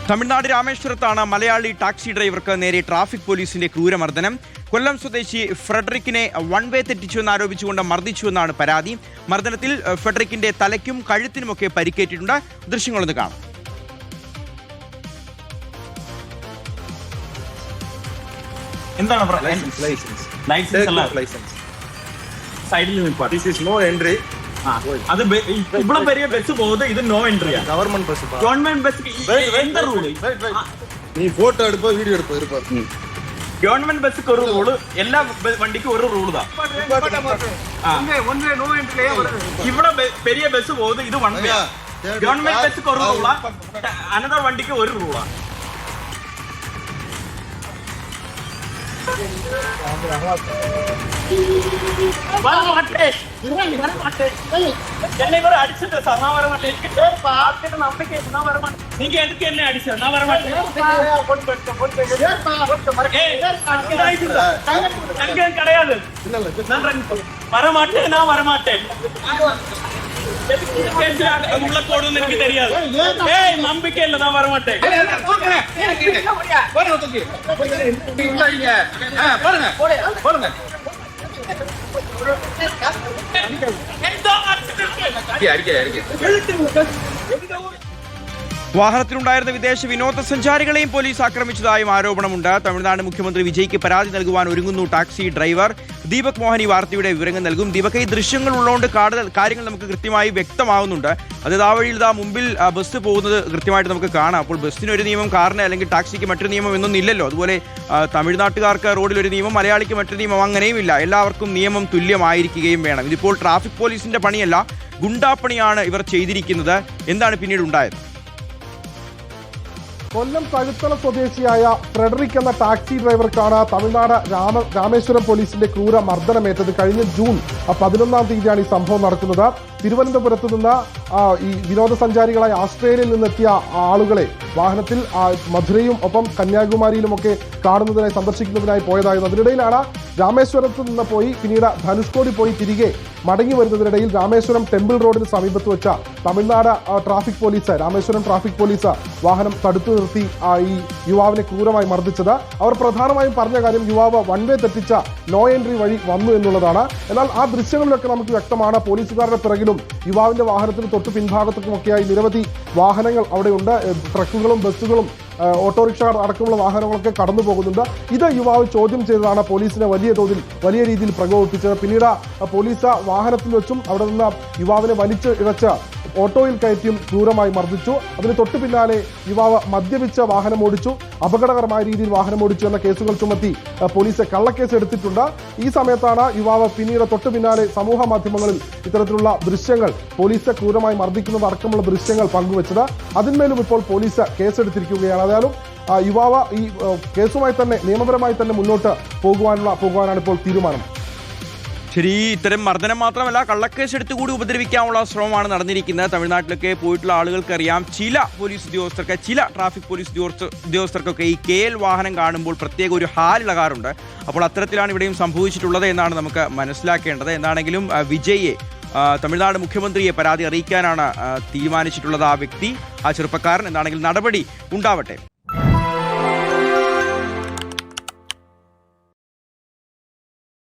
Tamil Nadu രാമേശ്വരത്താണ് Malayali taxi ഡ്രൈവർക്ക് നേരെ traffic പോലീസിന്റെ ക്രൂരമർദ്ദനം. കൊല്ലം സ്വദേശി ഫ്രെഡറിക്കിനെ വൺ വേ തെറ്റിച്ചുവെന്നാരോപിച്ചുകൊണ്ട് മർദ്ദിച്ചുവെന്നാണ് പരാതി. മർദ്ദനത്തിൽ ഫ്രെഡറിക്കിന്റെ തലയ്ക്കും കഴുത്തിനുമൊക്കെ പരിക്കേറ്റിട്ടുണ്ട്. ദൃശ്യങ്ങളൊന്ന് കാണാം. அது இவ்வளவு பெரிய பஸ் போகுது, இது நோ என்ட்ரியா? கவர்மெண்ட் பஸ் எந்த ரூல்? நீ போட்டோ எடுப்ப வீடியோ எடுப்ப இருப்ப. ഗവൺമെന്റ് ബസ്സുக்கு ഒരു റൂള്, എല്ലാ വണ്ടിക്കും ഒരു റൂള് தான். ഇവിടെ பெரிய பஸ் போகுது, இது വൺ വേ. ഗവൺമെന്റ് ബസ്സുக்கு ഒരു റൂളാ, അനദർ വണ്ടിക്ക് ഒരു റൂളാ. என்னை வர அடிச்சுட்டு சார், நான் வர மாட்டேன். நீங்க எதுக்கு என்ன அடிச்ச? நான் வர மாட்டேன். கிடையாது, வர மாட்டேன், நான் வர மாட்டேன். உள்ள போடுன்னு எனக்கு தெரியாது. நம்பிக்கை இல்ல, நான் வர மாட்டேன். വാഹനത്തിലുണ്ടായിരുന്ന വിദേശ വിനോദസഞ്ചാരികളെയും പോലീസ് ആക്രമിച്ചതായും ആരോപണമുണ്ട്. തമിഴ്നാട് മുഖ്യമന്ത്രി വിജയ്ക്ക് പരാതി നൽകുവാൻ ഒരുങ്ങുന്നു ടാക്സി ഡ്രൈവർ. ദീപക് മോഹൻ ഈ വാർത്തയുടെ വിവരങ്ങൾ നൽകും. ദീപക്, ഈ ദൃശ്യങ്ങൾ ഉള്ളതുകൊണ്ട് കാര്യങ്ങൾ നമുക്ക് കൃത്യമായി വ്യക്തമാവുന്നുണ്ട്. അതായത് ആ വഴിയിൽ മുമ്പിൽ ബസ് പോകുന്നത് കൃത്യമായിട്ട് നമുക്ക് കാണാം. അപ്പോൾ ബസ്സിന് ഒരു നിയമം, കാറിന് അല്ലെങ്കിൽ ടാക്സിക്ക് മറ്റൊരു നിയമം എന്നൊന്നും ഇല്ലല്ലോ. അതുപോലെ തമിഴ്നാട്ടുകാർക്ക് റോഡിൽ ഒരു നിയമം, മലയാളിക്ക് മറ്റൊരു നിയമം, അങ്ങനെയും ഇല്ല. എല്ലാവർക്കും നിയമം തുല്യമായിരിക്കുകയും വേണം. ഇതിപ്പോൾ ട്രാഫിക് പോലീസിന്റെ പണിയല്ല, ഗുണ്ടാപ്പണിയാണ് ഇവർ ചെയ്തിരിക്കുന്നത്. എന്താണ് പിന്നീട് ഉണ്ടായത്? കൊല്ലം കഴുത്തല സ്വദേശിയായ ഫ്രെഡറിക് എന്ന ടാക്സി ഡ്രൈവർക്കാണ് തമിഴ്നാട് രാമേശ്വരം പോലീസിന്റെ ക്രൂര മർദ്ദനമേറ്റത്. കഴിഞ്ഞ ജൂൺ 11-ാം തീയതിയാണ് ഈ സംഭവം നടക്കുന്നത്. തിരുവനന്തപുരത്ത് നിന്ന് ഈ വിനോദസഞ്ചാരികളായി ആസ്ട്രേലിയയിൽ നിന്നെത്തിയ ആളുകളെ വാഹനത്തിൽ മധുരയും ഒപ്പം കന്യാകുമാരിയിലുമൊക്കെ കാണുന്നതിനായി, സന്ദർശിക്കുന്നതിനായി പോയതായിരുന്നു. അതിനിടയിലാണ് രാമേശ്വരത്ത് നിന്ന് പോയി പിന്നീട് ധനുഷ്കോടി പോയി തിരികെ മടങ്ങി വരുന്നതിനിടയിൽ രാമേശ്വരം ടെമ്പിൾ റോഡിന് സമീപത്ത് വെച്ച Tamil Nadu traffic police, Rameswaram traffic police വാഹനം തടുത്തു നിർത്തി ഈ യുവാവിനെ ക്രൂരമായി മർദ്ദിച്ചത്. അവർ പ്രധാനമായും പറഞ്ഞ കാര്യം യുവാവ് വൺ വേ തെറ്റിച്ച നോ എൻട്രി വഴി വന്നു എന്നുള്ളതാണ്. എന്നാൽ ആ ദൃശ്യങ്ങളിലൊക്കെ നമുക്ക് വ്യക്തമാണ് പോലീസുകാരുടെ പിറകിലും യുവാവിന്റെ വാഹനത്തിന് തൊട്ട് പിൻഭാഗത്തുമൊക്കെയായി നിരവധി വാഹനങ്ങൾ അവിടെയുണ്ട്. ട്രക്കുകളും ബസ്സുകളും ഓട്ടോറിക്ഷ അടക്കമുള്ള വാഹനങ്ങളൊക്കെ കടന്നു പോകുന്നുണ്ട്. ഇത് യുവാവ് ചോദ്യം ചെയ്തതാണ് പോലീസിനെ വലിയ രീതിയിൽ പ്രകോപിപ്പിച്ചത്. പിന്നീട് പോലീസ് വാഹനത്തിൽ വെച്ചും അവിടെ നിന്ന് യുവാവിനെ വലിച്ച് ഇഴച്ച് ഓട്ടോയിൽ കയറ്റിയും ക്രൂരമായി മർദ്ദിച്ചു. അതിന് തൊട്ടു പിന്നാലെ യുവാവ് മദ്യപിച്ച് വാഹനം ഓടിച്ചു, അപകടകരമായ രീതിയിൽ വാഹനം ഓടിച്ചു എന്ന കേസുകൾ ചുമത്തി പോലീസ് കള്ളക്കേസ് എടുത്തിട്ടുണ്ട്. ഈ സമയത്താണ് യുവാവ് പിന്നീട് തൊട്ടു പിന്നാലെ സമൂഹ മാധ്യമങ്ങളിൽ ഇത്തരത്തിലുള്ള ദൃശ്യങ്ങൾ, പോലീസ് ക്രൂരമായി മർദ്ദിക്കുന്നത് അടക്കമുള്ള ദൃശ്യങ്ങൾ പങ്കുവച്ചത്. അതിന്മേലും ഇപ്പോൾ പോലീസ് കേസെടുത്തിരിക്കുകയാണ്. ഏതായാലും യുവാവ് ഈ കേസുമായി തന്നെ നിയമപരമായി തന്നെ മുന്നോട്ട് പോകുവാനാണ് ഇപ്പോൾ തീരുമാനം. ശരി, ഇത്തരം മർദ്ദനം മാത്രമല്ല, കള്ളക്കേസ് എടുത്തുകൂടി ഉപദ്രവിക്കാനുള്ള ശ്രമമാണ് നടന്നിരിക്കുന്നത്. തമിഴ്നാട്ടിലൊക്കെ പോയിട്ടുള്ള ആളുകൾക്കറിയാം, ചില പോലീസ് ഉദ്യോഗസ്ഥർക്ക്, ചില ട്രാഫിക് പോലീസ് ഉദ്യോഗസ്ഥർക്കൊക്കെ ഈ KL വാഹനം കാണുമ്പോൾ പ്രത്യേക ഒരു ഹാലിളകാറുണ്ട്. അപ്പോൾ അത്തരത്തിലാണ് ഇവിടെയും സംഭവിച്ചിട്ടുള്ളത് എന്നാണ് നമുക്ക് മനസ്സിലാക്കേണ്ടത്. എന്താണെങ്കിലും വിജയെ, തമിഴ്നാട് മുഖ്യമന്ത്രിയെ പരാതി അറിയിക്കാനാണ് തീരുമാനിച്ചിട്ടുള്ളത് ആ വ്യക്തി, ആ ചെറുപ്പക്കാരൻ. എന്താണെങ്കിലും നടപടി ഉണ്ടാവട്ടെ.